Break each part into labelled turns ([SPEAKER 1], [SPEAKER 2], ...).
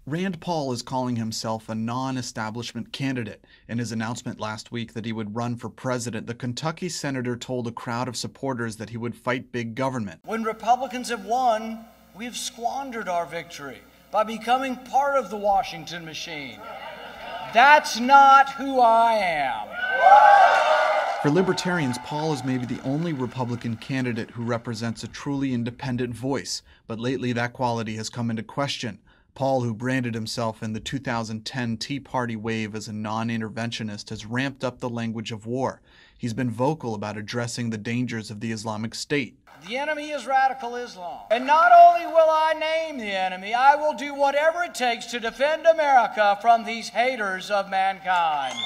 [SPEAKER 1] Rand Paul is calling himself a non-establishment candidate. In his announcement last week that he would run for president, the Kentucky senator told a crowd of supporters that he would fight big government.
[SPEAKER 2] When Republicans have won, we've squandered our victory by becoming part of the Washington machine. That's not who I am.
[SPEAKER 1] For Libertarians, Paul is maybe the only Republican candidate who represents a truly independent voice, but lately that quality has come into question. Paul, who branded himself in the 2010 Tea Party wave as a non-interventionist, has ramped up the language of war. He's been vocal about addressing the dangers of the Islamic State.
[SPEAKER 2] The enemy is radical Islam. And not only will I name the enemy, I will do whatever it takes to defend America from these haters of mankind.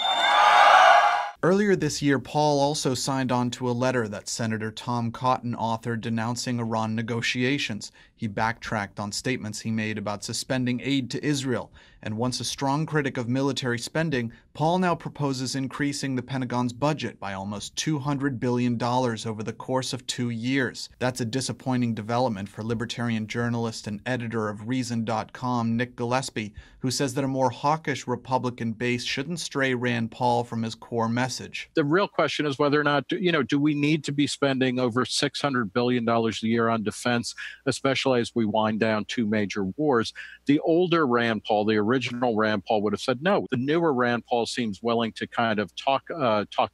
[SPEAKER 1] Earlier this year, Paul also signed on to a letter that Senator Tom Cotton authored denouncing Iran negotiations. He backtracked on statements he made about suspending aid to Israel. And once a strong critic of military spending, Paul now proposes increasing the Pentagon's budget by almost $200 billion over the course of 2 years. That's a disappointing development for libertarian journalist and editor of Reason.com, Nick Gillespie, who says that a more hawkish Republican base shouldn't stray Rand Paul from his core message.
[SPEAKER 3] The real question is whether or not, do we need to be spending over $600 billion a year on defense, especially as we wind down 2 major wars? The older Rand Paul, the original Rand Paul, would have said no. The newer Rand Paul seems willing to kind of talk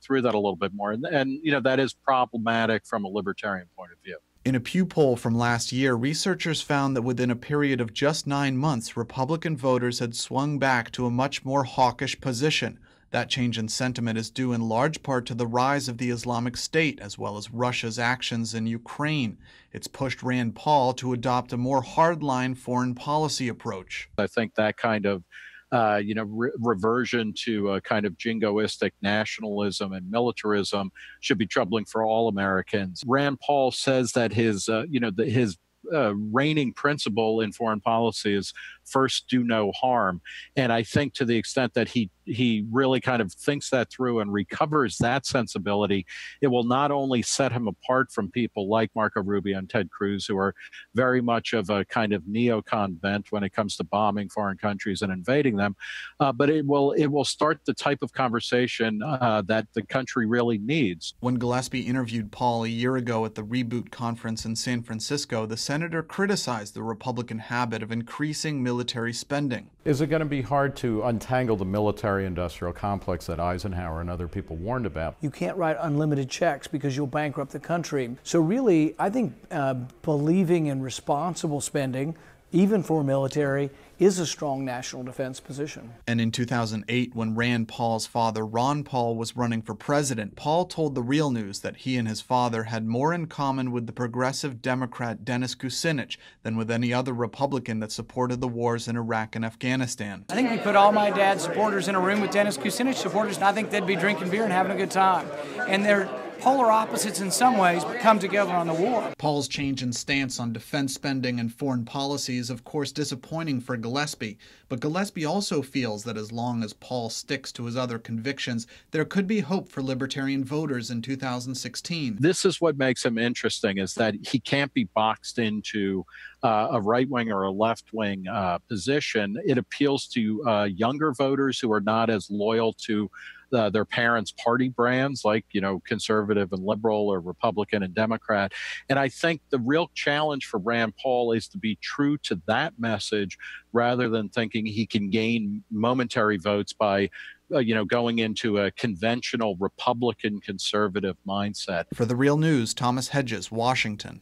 [SPEAKER 3] through that a little bit more. And that is problematic from a libertarian point of view.
[SPEAKER 1] In a Pew poll from last year, researchers found that within a period of just 9 months, Republican voters had swung back to a much more hawkish position. That change in sentiment is due in large part to the rise of the Islamic State, as well as Russia's actions in Ukraine. It's pushed Rand Paul to adopt a more hardline foreign policy approach.
[SPEAKER 3] I think that kind of reversion to a kind of jingoistic nationalism and militarism should be troubling for all Americans. Rand Paul says that his reigning principle in foreign policy is first do no harm. And I think to the extent that he really kind of thinks that through and recovers that sensibility, it will not only set him apart from people like Marco Rubio and Ted Cruz, who are very much of a kind of neocon bent when it comes to bombing foreign countries and invading them, but it will start the type of conversation that the country really needs.
[SPEAKER 1] When Gillespie interviewed Paul a year ago at the Reboot conference in San Francisco, the senator criticized the Republican habit of increasing military spending.
[SPEAKER 4] Is it going to be hard to untangle the military-industrial complex that Eisenhower and other people warned about?
[SPEAKER 5] You can't write unlimited checks because you'll bankrupt the country. So really, I think believing in responsible spending, even for military, is a strong national defense position.
[SPEAKER 1] And in 2008, when Rand Paul's father, Ron Paul, was running for president, Paul told The Real News that he and his father had more in common with the progressive Democrat Dennis Kucinich than with any other Republican that supported the wars in Iraq and Afghanistan.
[SPEAKER 5] I think we put all my dad's supporters in a room with Dennis Kucinich supporters, and I think they'd be drinking beer and having a good time. And they're polar opposites in some ways, but come together on the war.
[SPEAKER 1] Paul's change in stance on defense spending and foreign policy is of course disappointing for Gillespie, but Gillespie also feels that as long as Paul sticks to his other convictions, there could be hope for libertarian voters in 2016.
[SPEAKER 3] This is what makes him interesting, is that he can't be boxed into a right-wing or a left-wing position. It appeals to younger voters who are not as loyal to their parents' party brands, like, conservative and liberal or Republican and Democrat. And I think the real challenge for Rand Paul is to be true to that message rather than thinking he can gain momentary votes by going into a conventional Republican conservative mindset.
[SPEAKER 1] For The Real News, Thomas Hedges, Washington.